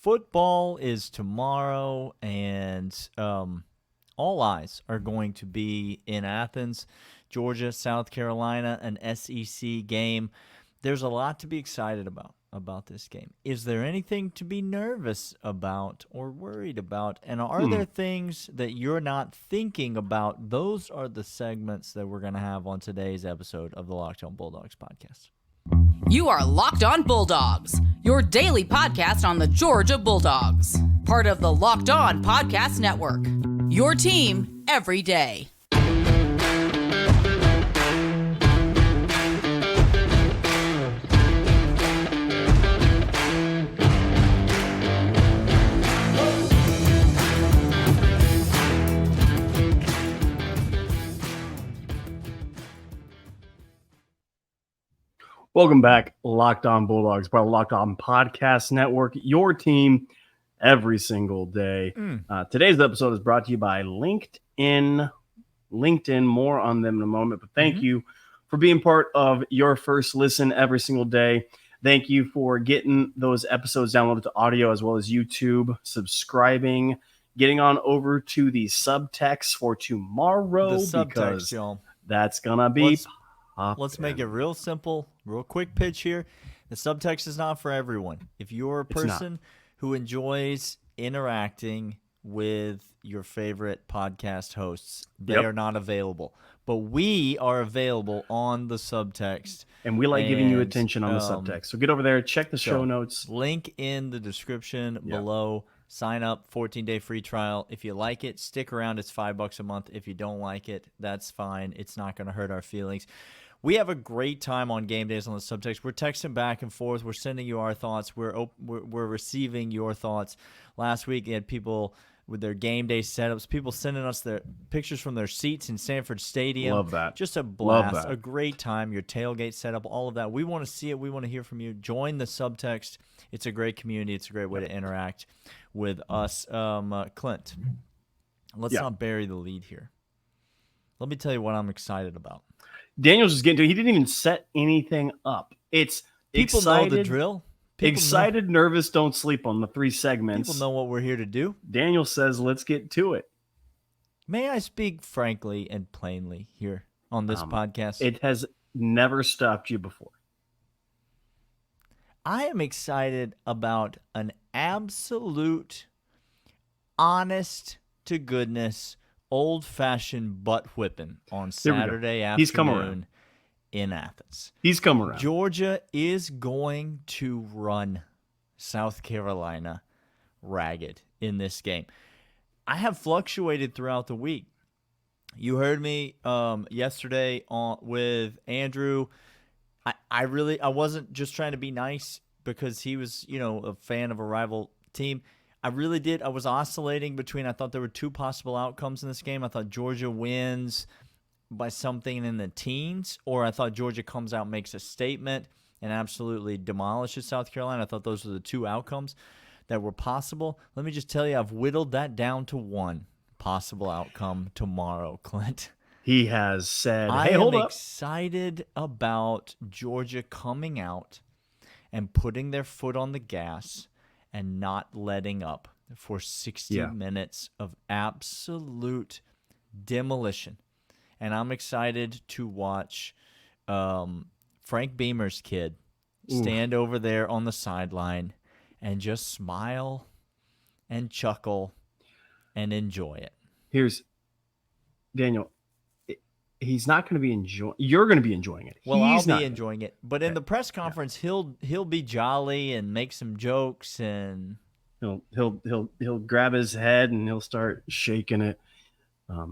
football is tomorrow, and all eyes are going to be in Athens, Georgia, South Carolina, an SEC game. There's a lot to be excited about this game. Is there anything to be nervous about or worried about? And are there things that you're not thinking about? Those are the segments that we're going to have on today's episode of the Locked On Bulldogs podcast. You are Locked On Bulldogs, your daily podcast on the Georgia Bulldogs. Part of the Locked On Podcast Network, your team every day. Welcome back, Locked On Bulldogs, part of the Locked On Podcast Network, your team every single day. Today's episode is brought to you by LinkedIn. More on them in a moment, but thank you for being part of your first listen every single day. Thank you for getting those episodes downloaded to audio as well as YouTube, subscribing, getting on over to the Subtext for tomorrow. The Subtext, because y'all. that's going to be Let's make it real simple, real quick pitch here. The Subtext is not for everyone. If you're a person who enjoys interacting with your favorite podcast hosts, they are not available. But we are available on the Subtext. And we like giving you attention on the Subtext. So get over there, check the show notes. Link in the description below. Sign up, 14-day free trial. If you like it, stick around. It's $5 a month. If you don't like it, that's fine. It's not going to hurt our feelings. We have a great time on game days on the Subtext. We're texting back and forth. We're sending you our thoughts. We're receiving your thoughts. Last week, we had people with their game day setups, people sending us their pictures from their seats in Sanford Stadium. Love that. Just a blast, a great time. Your tailgate setup, all of that. We want to see it. We want to hear from you. Join the Subtext. It's a great community. It's a great way to interact with us. Clint, let's not bury the lead here. Let me tell you what I'm excited about. Daniel's just getting to it. He didn't even set anything up. It's people excited, know the drill. Excited, nervous, don't sleep on the three segments. People know what we're here to do. Daniel says, let's get to it. May I speak frankly and plainly here on this podcast? It has never stopped you before. I am excited about an absolute, honest-to-goodness, old-fashioned butt-whipping on Saturday afternoon in Athens. He's come around. Georgia is going to run South Carolina ragged in this game. I have fluctuated throughout the week. You heard me yesterday with Andrew. I wasn't just trying to be nice because he was, a fan of a rival team. I really did. I was oscillating between, I thought there were two possible outcomes in this game. I thought Georgia wins by something in the teens, or I thought Georgia comes out, makes a statement, and absolutely demolishes South Carolina. I thought those were the two outcomes that were possible. Let me just tell you, I've whittled that down to one possible outcome tomorrow, Clint. He has said, I am excited about Georgia coming out and putting their foot on the gas and not letting up for 60 minutes of absolute demolition. And I'm excited to watch Frank Beamer's kid stand over there on the sideline and just smile and chuckle and enjoy it. Here's Daniel. He's not going to be enjoying. You're going to be enjoying it. Well, I'll be enjoying it, but in the press conference, he'll be jolly and make some jokes, and he'll grab his head and he'll start shaking it.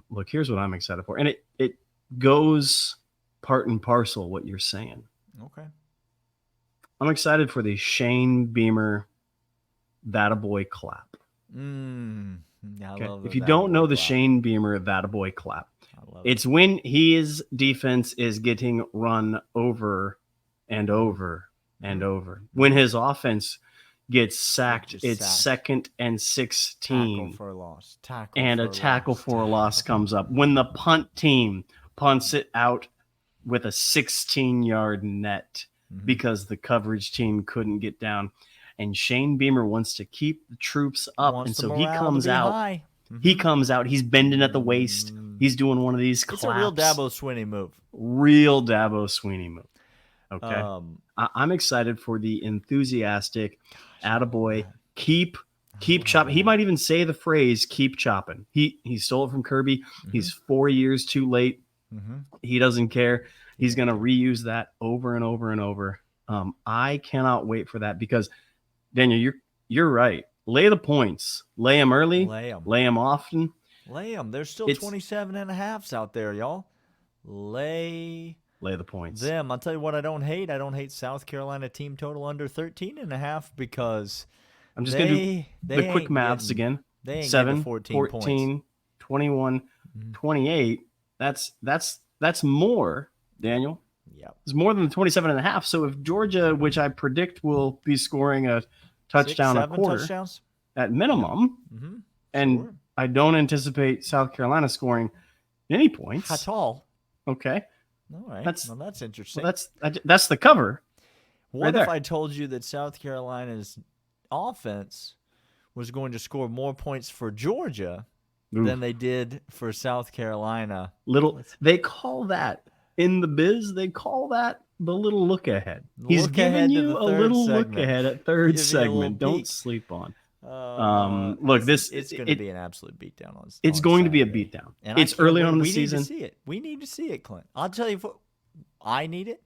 Look, here's what I'm excited for, and it goes part and parcel what you're saying. Okay, I'm excited for the Shane Beamer That-A-Boy clap. If you don't know the Shane Beamer That-A-Boy clap, it's when his defense is getting run over and over and over. When his offense gets sacked, it's 2nd and 16. Tackle for a loss. Tackle for a loss comes up. When the punt team punts it out with a 16-yard net because the coverage team couldn't get down. and Shane Beamer wants to keep the troops up, Wants and the so he morale to comes be out. high. He comes out. He's bending at the waist. He's doing one of these claps. It's a real Dabo Swinney move. Real Dabo Sweeney move. Okay. Um, I'm excited for the enthusiastic attaboy. Keep chopping. He might even say the phrase "keep chopping." He stole it from Kirby. He's 4 years too late. He doesn't care. He's going to reuse that over and over and over. I cannot wait for that because Daniel, you're right. Lay the points. Lay them early. Lay them often. Lay them. There's still 27.5s out there, y'all. Lay the points. Them. I'll tell you what I don't hate. I don't hate South Carolina team total under 13.5 because I'm just going to do the quick maths again. They ain't 7, 14 points. 21, 28. That's more, Daniel. Yep. It's more than the 27.5. So if Georgia, which I predict will be scoring a touchdown 6, a quarter touchdowns? At minimum, and I don't anticipate South Carolina scoring any points at all. Okay. All right. That's interesting. Well, that's the cover. What if I told you that South Carolina's offense was going to score more points for Georgia than they did for South Carolina? They call that in the biz. They call that the little look ahead. He's giving you a little look ahead at third segment. Don't sleep on. Look, it's going to be an absolute beatdown on. It's going to be a beatdown. And it's early on in the season. We need to see it. We need to see it, Clint. I'll tell you what. I need it.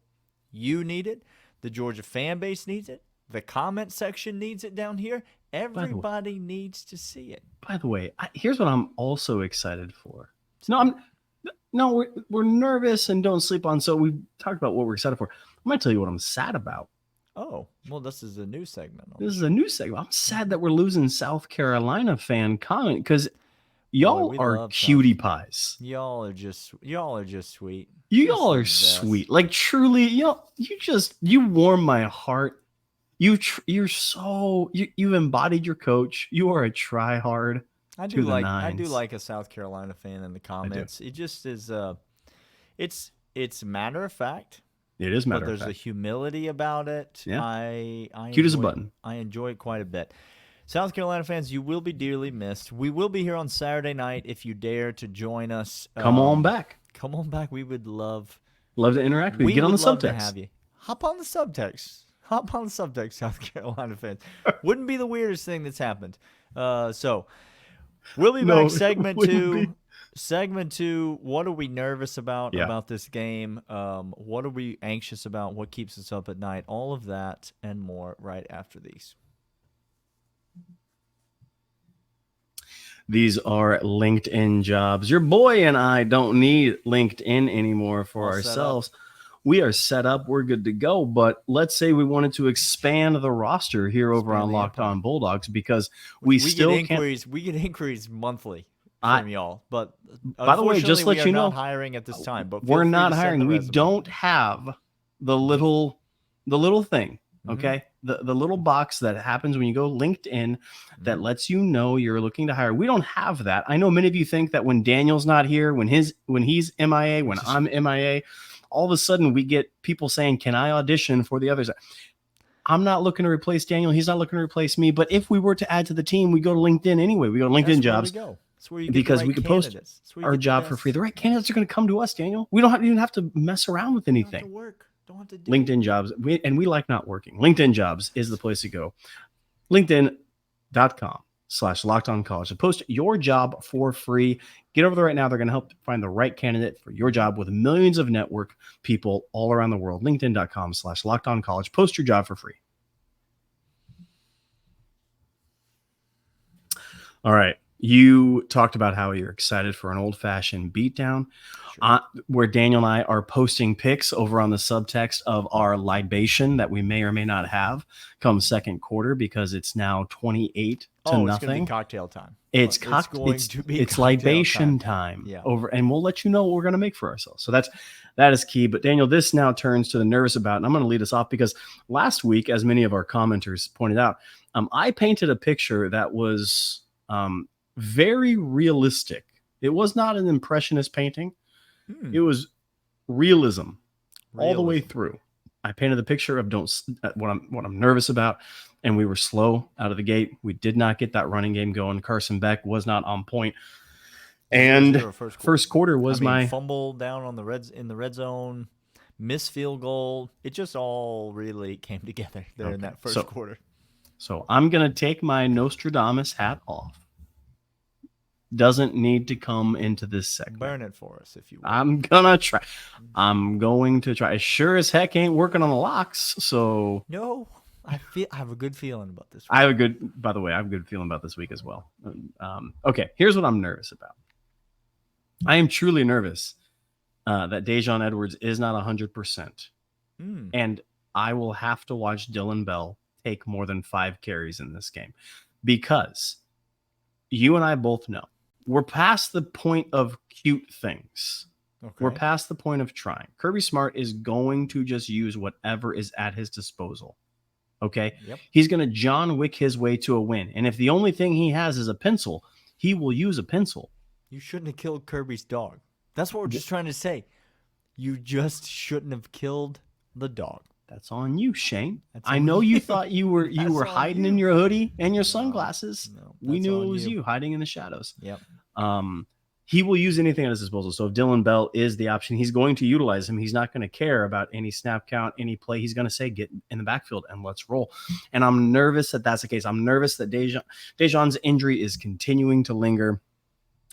You need it. The Georgia fan base needs it. The comment section needs it down here. Everybody needs to see it. By the way, here's what I'm also excited for. We're nervous and don't sleep on. So we've talked about what we're excited for. I'm going to tell you what I'm sad about. Oh, well, this is a new segment. This is a new segment. I'm sad that we're losing South Carolina fan comment because y'all are cutie pies. Y'all are just sweet. Y'all are sweet. Like truly, you warm my heart. You've embodied your coach. You are a try hard. I do like a South Carolina fan in the comments. It just is it's matter of fact. It is matter of fact. But there's a humility about it. Yeah. I cute as a button. I enjoy it quite a bit. South Carolina fans, you will be dearly missed. We will be here on Saturday night if you dare to join us. Come on back. Come on back. We would love to interact with you. Get on the subtext. To have you. Hop on the subtext. South Carolina fans. Wouldn't be the weirdest thing that's happened. So we'll be back. Segment 2. Segment 2, what are we nervous about this game? What are we anxious about? What keeps us up at night? All of that and more right after these. These are LinkedIn jobs. Your boy and I don't need LinkedIn anymore for ourselves. We are set up. We're good to go. But let's say we wanted to expand the roster here over on Locked On Bulldogs because we still can't. We get inquiries monthly from y'all. But by the way, just let you know, not hiring at this time. But we're not hiring. We don't have the little thing. Okay, the little box that happens when you go LinkedIn that lets you know you're looking to hire. We don't have that. I know many of you think that when Daniel's not here, when he's MIA, when I'm MIA, all of a sudden we get people saying, "Can I audition for the others?" I'm not looking to replace Daniel. He's not looking to replace me. But if we were to add to the team, we go to LinkedIn anyway. We go to LinkedIn jobs. That's where you get because we can post our job for free. The right candidates are going to come to us, Daniel. We don't even have to mess around with anything. Don't have to do LinkedIn jobs. We like not working. LinkedIn jobs is the place to go. LinkedIn.com/LockedOnCollege to post your job for free. Get over there right now. They're going to help find the right candidate for your job with millions of network people all around the world. LinkedIn.com/LockedOnCollege. Post your job for free. All right. You talked about how you're excited for an old-fashioned beatdown, where Daniel and I are posting pics over on the subtext of our libation that we may or may not have come second quarter because it's now 28 to nothing. It's going to be cocktail time. It's libation time. Yeah. And we'll let you know what we're going to make for ourselves. So that is key. But Daniel, this now turns to the nervous about, and I'm going to lead us off because last week, as many of our commenters pointed out, I painted a picture that was very realistic. It was not an impressionist painting. It was realism all the way through. I painted the picture of what I'm nervous about. and we were slow out of the gate. We did not get that running game going. Carson Beck was not on point. And 0-0 first quarter was my fumble down on in the red zone, missed field goal. It just all really came together there in that first quarter. So I'm going to take my Nostradamus hat off. Doesn't need to come into this segment. Burn it for us, if you will. I'm going to try. As sure as heck ain't working on the locks. So no, I have a good feeling about this week. I have a good feeling about this week as well. Okay, here's what I'm nervous about. I am truly nervous that Daijun Edwards is not 100%. And I will have to watch Dylan Bell take more than 5 carries in this game, because you and I both know we're past the point of cute things. Okay. We're past the point of trying. Kirby Smart is going to just use whatever is at his disposal. Okay? Yep. He's going to John Wick his way to a win. And if the only thing he has is a pencil, he will use a pencil. You shouldn't have killed Kirby's dog. That's what we're just trying to say. You just shouldn't have killed the dog. That's on you, Shane. I know you thought you were hiding in your hoodie and your sunglasses. No, we knew it was you hiding in the shadows. Yep. He will use anything at his disposal. So if Dylan Bell is the option, he's going to utilize him. He's not going to care about any snap count, any play. He's going to say, get in the backfield and let's roll. And I'm nervous that that's the case. I'm nervous that Daijun's injury is continuing to linger.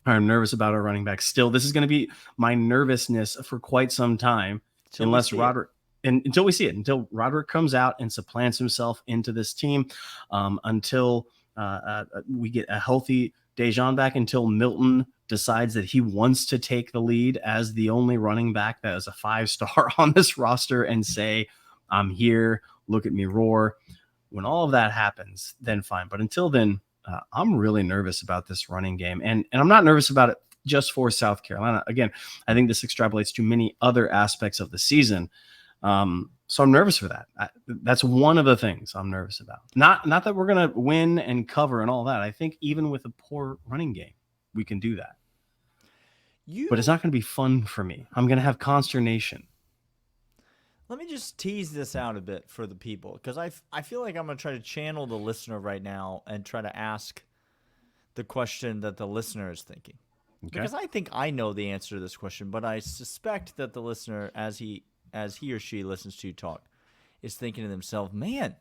I'm nervous about our running back still. This is going to be my nervousness for quite some time, until we see it, until Roderick comes out and supplants himself into this team, until we get a healthy Daijun back, until Milton decides that he wants to take the lead as the only running back that is a 5-star on this roster and say, I'm here, look at me roar. When all of that happens, then fine. But until then, I'm really nervous about this running game. And I'm not nervous about it just for South Carolina. Again, I think this extrapolates to many other aspects of the season. So I'm nervous for that. That's one of the things I'm nervous about. Not that we're going to win and cover and all that. I think even with a poor running game, we can do that. But it's not going to be fun for me. I'm going to have consternation. Let me just tease this out a bit for the people, because I feel like I'm going to try to channel the listener right now and try to ask the question that the listener is thinking. Okay. Because I think I know the answer to this question, but I suspect that the listener, as he or she listens to you talk, is thinking to themselves, man,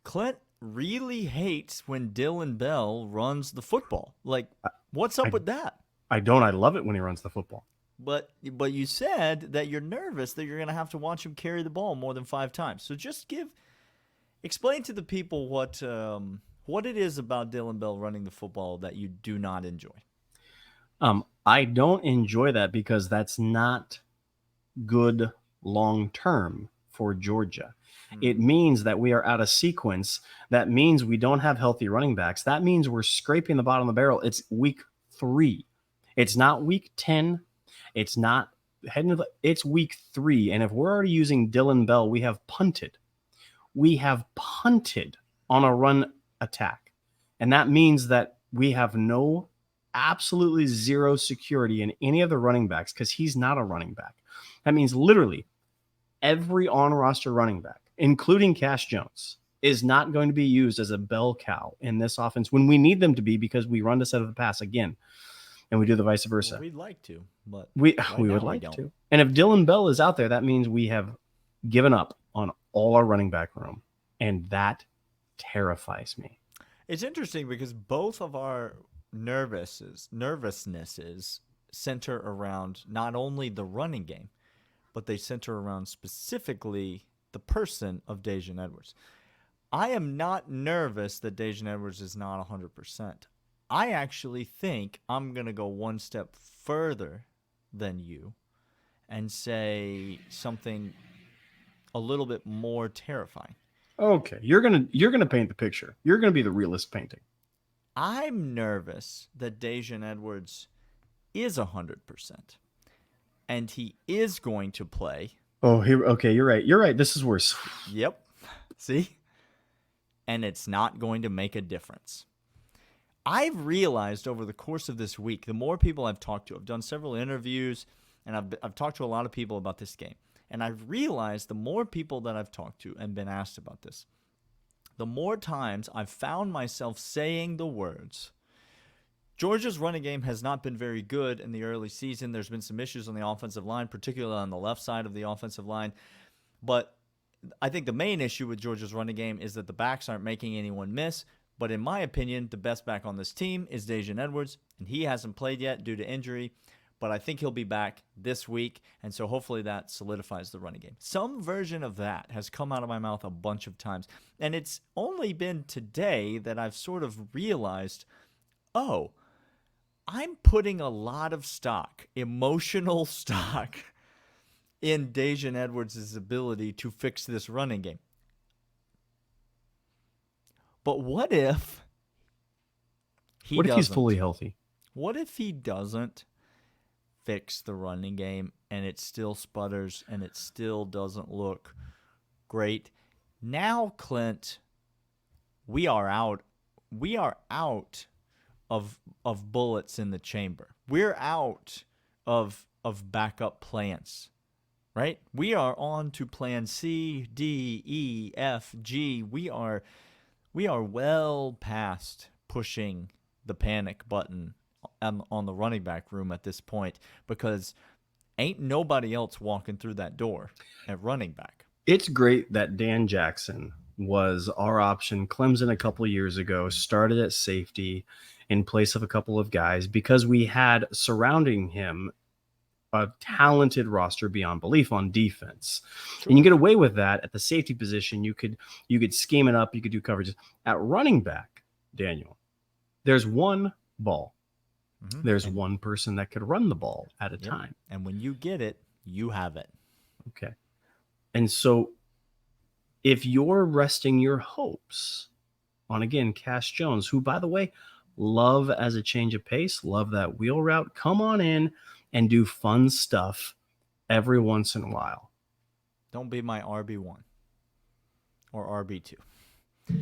Clint really hates when Dylan Bell runs the football. Like, what's up with that? I don't. I love it when he runs the football. But you said that you're nervous that you're going to have to watch him carry the ball more than 5 times. So just explain to the people what it is about Dylan Bell running the football that you do not enjoy. I don't enjoy that because that's not good long term for Georgia. It means that we are out of sequence. That means we don't have healthy running backs. That means we're scraping the bottom of the barrel. It's week 3. It's not week 10. It's not it's week 3. And if we're already using Dylan Bell, we have punted. We have punted on a run attack. And that means that we have absolutely zero security in any of the running backs because he's not a running back. That means literally every on-roster running back, including Cash Jones, is not going to be used as a bell cow in this offense when we need them to be, because we run to set of the pass again, and we do the vice versa. Well, we'd like to, but we would like to. And if Dylan Bell is out there, that means we have given up on all our running back room, and that terrifies me. It's interesting because both of our nervousnesses center around not only the running game, but they center around specifically the person of Daijun Edwards. I am not nervous that Daijun Edwards is not 100%. I actually think I'm going to go one step further than you and say something a little bit more terrifying. Okay, you're gonna paint the picture. You're going to be the realist painting. I'm nervous that Daijun Edwards is 100%. And he is going to play. Oh, okay, you're right. You're right. This is worse. Yep. See? And it's not going to make a difference. I've realized over the course of this week, the more people I've talked to, I've done several interviews, and I've talked to a lot of people about this game. And I've realized the more people that I've talked to and been asked about this, the more times I've found myself saying the words, Georgia's running game has not been very good in the early season. There's been some issues on the offensive line, particularly on the left side of the offensive line. But I think the main issue with Georgia's running game is that the backs aren't making anyone miss. But in my opinion, the best back on this team is Daijun Edwards, and he hasn't played yet due to injury. But I think he'll be back this week, and so hopefully that solidifies the running game. Some version of that has come out of my mouth a bunch of times, and it's only been today that I've sort of realized, oh, I'm putting a lot of stock, emotional stock, in Daijun Edwards' ability to fix this running game. But what if he's fully healthy? What if he doesn't fix the running game and it still sputters and it still doesn't look great? Now, Clint, we are out of bullets in the chamber. We're out of backup plans, right? We are on to plan C, D, E, F, G. We are well past pushing the panic button on the running back room at this point, because ain't nobody else walking through that door at running back. It's great that Dan Jackson was our option. Clemson a couple of years ago started at safety in place of a couple of guys because we had surrounding him a talented roster beyond belief on defense. Sure. And you get away with that at the safety position. You could scheme it up. You could do coverages. At running back, Daniel, there's one ball. Mm-hmm. There's one person that could run the ball at a time. And when you get it, you have it. Okay. And so if you're resting your hopes on, again, Cash Jones, who, by the way, love as a change of pace, love that wheel route, come on in and do fun stuff every once in a while. Don't be my RB1 or RB2.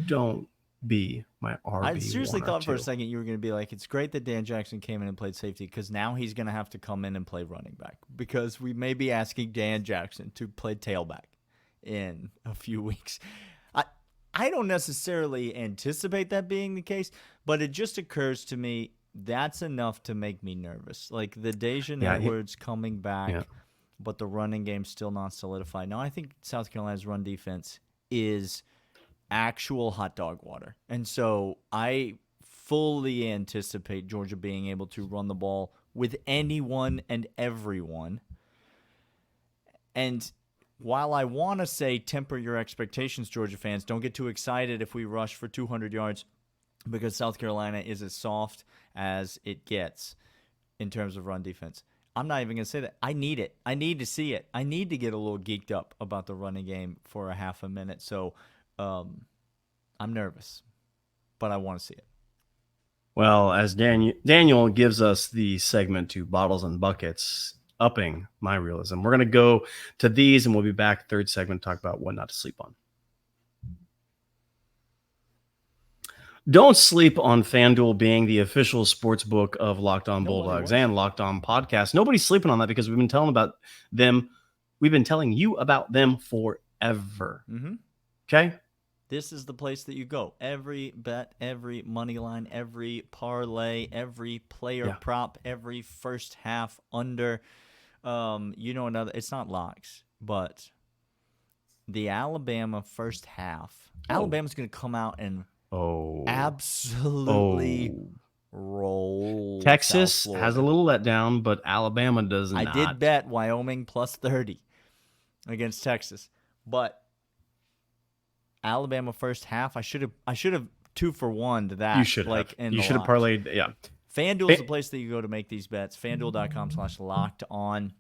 Don't be my RB1. I seriously thought for a second you were going to be like, it's great that Dan Jackson came in and played safety because now he's going to have to come in and play running back because we may be asking Dan Jackson to play tailback in a few weeks. I don't necessarily anticipate that being the case, but it just occurs to me that's enough to make me nervous. Like the Daijun Edwards coming back, but the running game's still not solidified. Now, I think South Carolina's run defense is actual hot dog water. And so I fully anticipate Georgia being able to run the ball with anyone and everyone. And while I want to say temper your expectations, Georgia fans, don't get too excited if we rush for 200 yards because South Carolina is as soft as it gets in terms of run defense. I'm not even going to say that. I need it. I need to see it. I need to get a little geeked up about the running game for a half a minute. So I'm nervous, but I want to see it. Well, as Daniel gives us the segment to Bottles and Buckets, upping my realism, we're going to go to these and we'll be back third segment to talk about what not to sleep on. Don't sleep on FanDuel being the official sports book of Locked On Bulldogs and Locked On Podcast. Nobody's sleeping on that because we've been telling about them. We've been telling you about them forever. Mm-hmm. Okay? This is the place that you go. Every bet, every money line, every parlay, every player prop, every first half under. It's not locks, but the Alabama first half. Alabama's going to come out and absolutely roll. Texas has a little letdown, but Alabama does not. I did bet Wyoming plus 30 against Texas, but Alabama first half. I should have 2-for-1 to that. You should have. You should have parlayed. Yeah. FanDuel is the place that you go to make these bets. FanDuel.com/lockedon.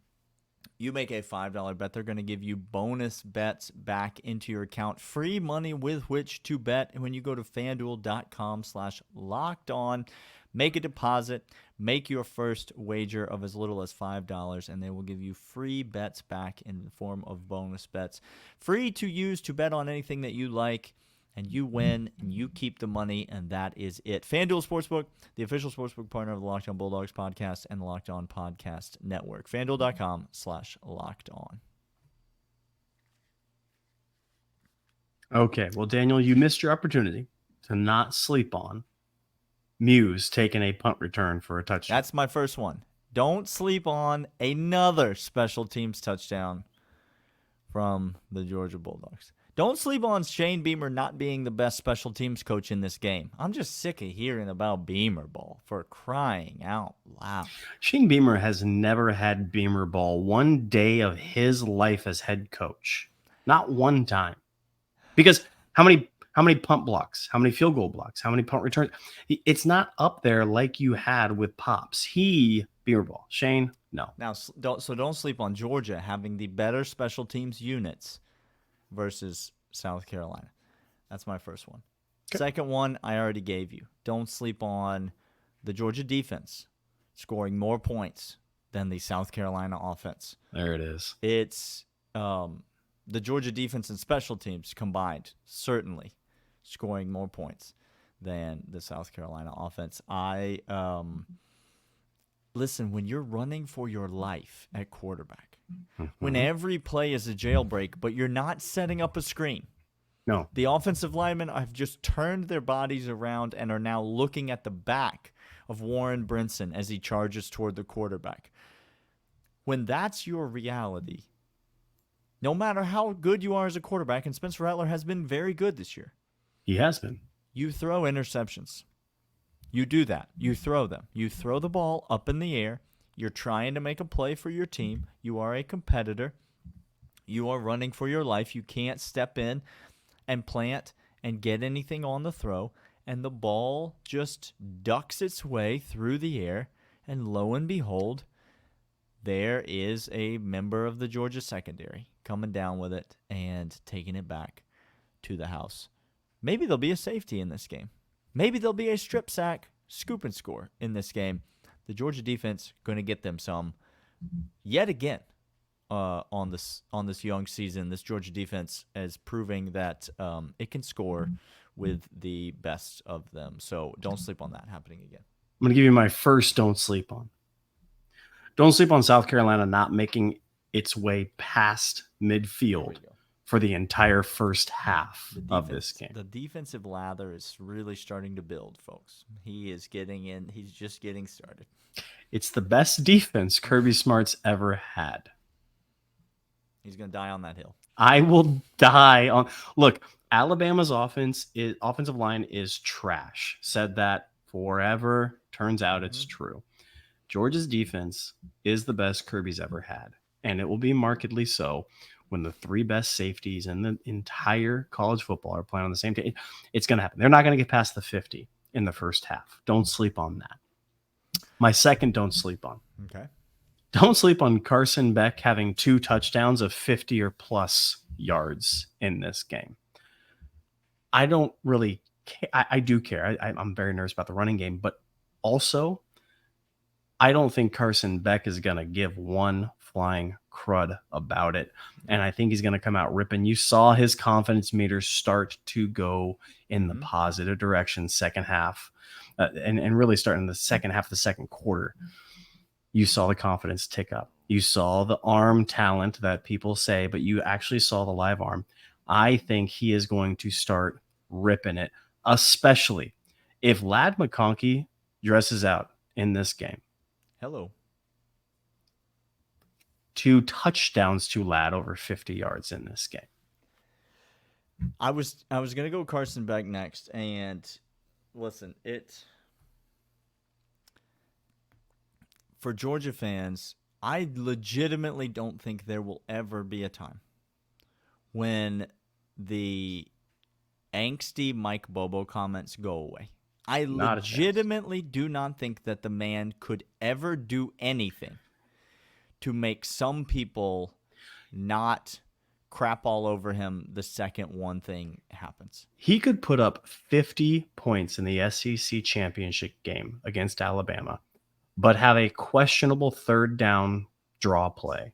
You make a $5 bet, they're going to give you bonus bets back into your account. Free money with which to bet. And when you go to FanDuel.com/lockedon, make a deposit, make your first wager of as little as $5, and they will give you free bets back in the form of bonus bets. Free to use to bet on anything that you like, and you win, and you keep the money, and that is it. FanDuel Sportsbook, the official sportsbook partner of the Locked On Bulldogs podcast and the Locked On Podcast Network. FanDuel.com/lockedon. Okay, well, Daniel, you missed your opportunity to not sleep on Muse taking a punt return for a touchdown. That's my first one. Don't sleep on another special teams touchdown from the Georgia Bulldogs. Don't sleep on Shane Beamer not being the best special teams coach in this game. I'm just sick of hearing about Beamer ball, for crying out loud. Shane Beamer has never had Beamer ball one day of his life as head coach. Not one time. Because how many punt blocks, how many field goal blocks, how many punt returns? It's not up there like you had with Pops. Beamer ball. Shane, no. Now, don't sleep on Georgia having the better special teams units versus South Carolina. That's my first one. Okay. Second one, I already gave you. Don't sleep on the Georgia defense scoring more points than the South Carolina offense. There it is. It's the Georgia defense and special teams combined, certainly scoring more points than the South Carolina offense. Listen, when you're running for your life at quarterback, when every play is a jailbreak, but you're not setting up a screen. No. The offensive linemen have just turned their bodies around and are now looking at the back of Warren Brinson as he charges toward the quarterback. When that's your reality, no matter how good you are as a quarterback, and Spencer Rattler has been very good this year. He has been. You throw interceptions. You do that. You throw them. You throw the ball up in the air. You're trying to make a play for your team. You are a competitor. You are running for your life. You can't step in and plant and get anything on the throw, and the ball just ducks its way through the air, and lo and behold, there is a member of the Georgia secondary coming down with it and taking it back to the house. Maybe there'll be a safety in this game. Maybe there'll be a strip sack, scoop and score in this game. The Georgia defense going to get them some yet again on this young season. This Georgia defense is proving that it can score with the best of them. So don't sleep on that happening again. I'm going to give you my first don't sleep on. Don't sleep on South Carolina not making its way past midfield for the entire first half of this game. The defensive lather is really starting to build, folks. He is getting in. He's just getting started. It's the best defense Kirby Smart's ever had. He's going to die on that hill. I will die on. Look, Alabama's offensive line is trash. Said that forever. Turns out it's true. Georgia's defense is the best Kirby's ever had, and it will be markedly so when the three best safeties in the entire college football are playing on the same team. It's going to happen. They're not going to get past the 50 in the first half. Don't sleep on that. My second don't sleep on. Okay. Don't sleep on Carson Beck having 2 touchdowns of 50 or plus yards in this game. I don't really care. I do care. I'm very nervous about the running game, but also I don't think Carson Beck is going to give one flying crud about it. And I think he's going to come out ripping. You saw his confidence meter start to go in the positive direction second half and really starting the second half of the second quarter. You saw the confidence tick up. You saw the arm talent that people say, but you actually saw the live arm. I think he is going to start ripping it, especially if Ladd McConkey dresses out in this game. Hello. 2 touchdowns to Ladd over 50 yards in this game. I was going to go Carson Beck next, and listen, for Georgia fans, I legitimately don't think there will ever be a time when the angsty Mike Bobo comments go away. I legitimately do not think that the man could ever do anything to make some people not crap all over him the second one thing happens. He could put up 50 points in the SEC championship game against Alabama, but have a questionable third down draw play.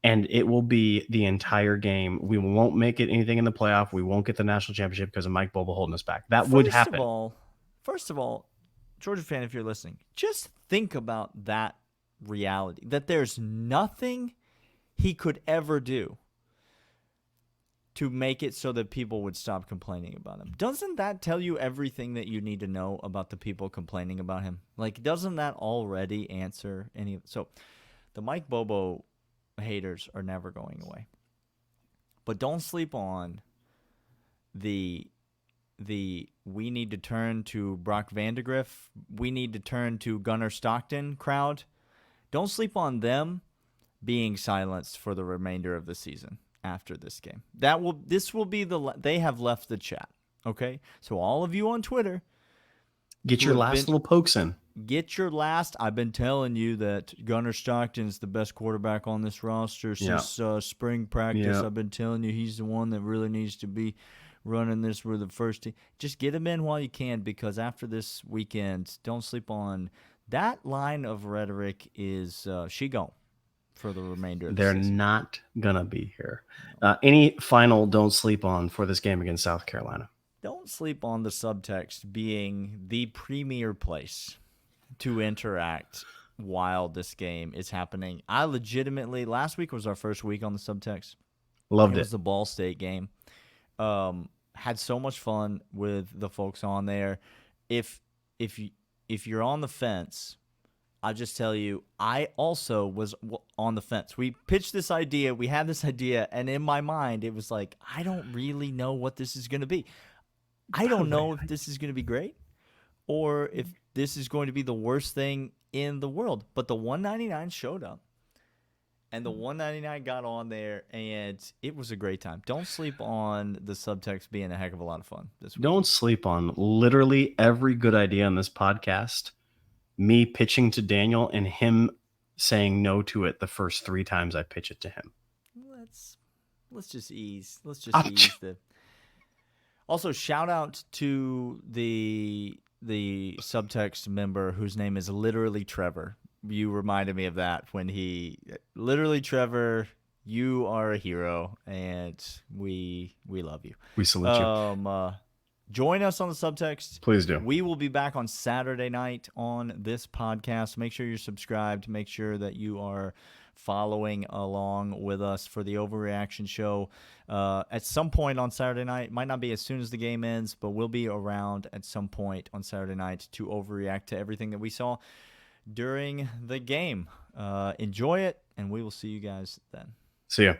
And it will be the entire game. We won't make it anything in the playoff. We won't get the national championship because of Mike Bobo holding us back. That would happen. First of all, Georgia fan, if you're listening, just think about that reality, that there's nothing he could ever do to make it so that people would stop complaining about him. Doesn't that tell you everything that you need to know about the people complaining about him? Like, doesn't that already answer any? So, the Mike Bobo haters are never going away. But don't sleep on the we need to turn to Brock Vandegrift, we need to turn to Gunnar Stockton crowd. Don't sleep on them being silenced for the remainder of the season after this game. This will be they have left the chat. Okay? So all of you on Twitter, get your last little pokes in. Get your last. I've been telling you that Gunnar Stockton's the best quarterback on this roster since spring practice. I've been telling you he's the one that really needs to be running this with the first team. Just get him in while you can, because after this weekend, don't sleep on that line of rhetoric. Is she gone for the remainder of the season? They're not gonna be here. Any final don't sleep on for this game against South Carolina? Don't sleep on the Subtext being the premier place to interact while this game is happening. I legitimately, last week was our first week on the Subtext. Loved it. It was the Ball State game. Had so much fun with the folks on there. If you're on the fence, I'll just tell you, I also was on the fence. We pitched this idea, we had this idea, and in my mind, it was like, I don't really know what this is going to be. I don't know if this is going to be great or if this is going to be the worst thing in the world. But the 199 showed up. And the 199 got on there, and it was a great time. Don't sleep on the Subtext being a heck of a lot of fun this week. Don't sleep on literally every good idea on this podcast. Me pitching to Daniel and him saying no to it the first 3 times I pitch it to him. Let's just ease. Let's just ease the. Also, shout out to the Subtext member whose name is literally Trevor. You reminded me of that when literally Trevor, you are a hero, and we love you. We salute you. Join us on the Subtext. Please do. We will be back on Saturday night on this podcast. Make sure you're subscribed. Make sure that you are following along with us for the Overreaction Show at some point on Saturday night. Might not be as soon as the game ends, but we'll be around at some point on Saturday night to overreact to everything that we saw during the game. Enjoy it, and we will see you guys then. See ya.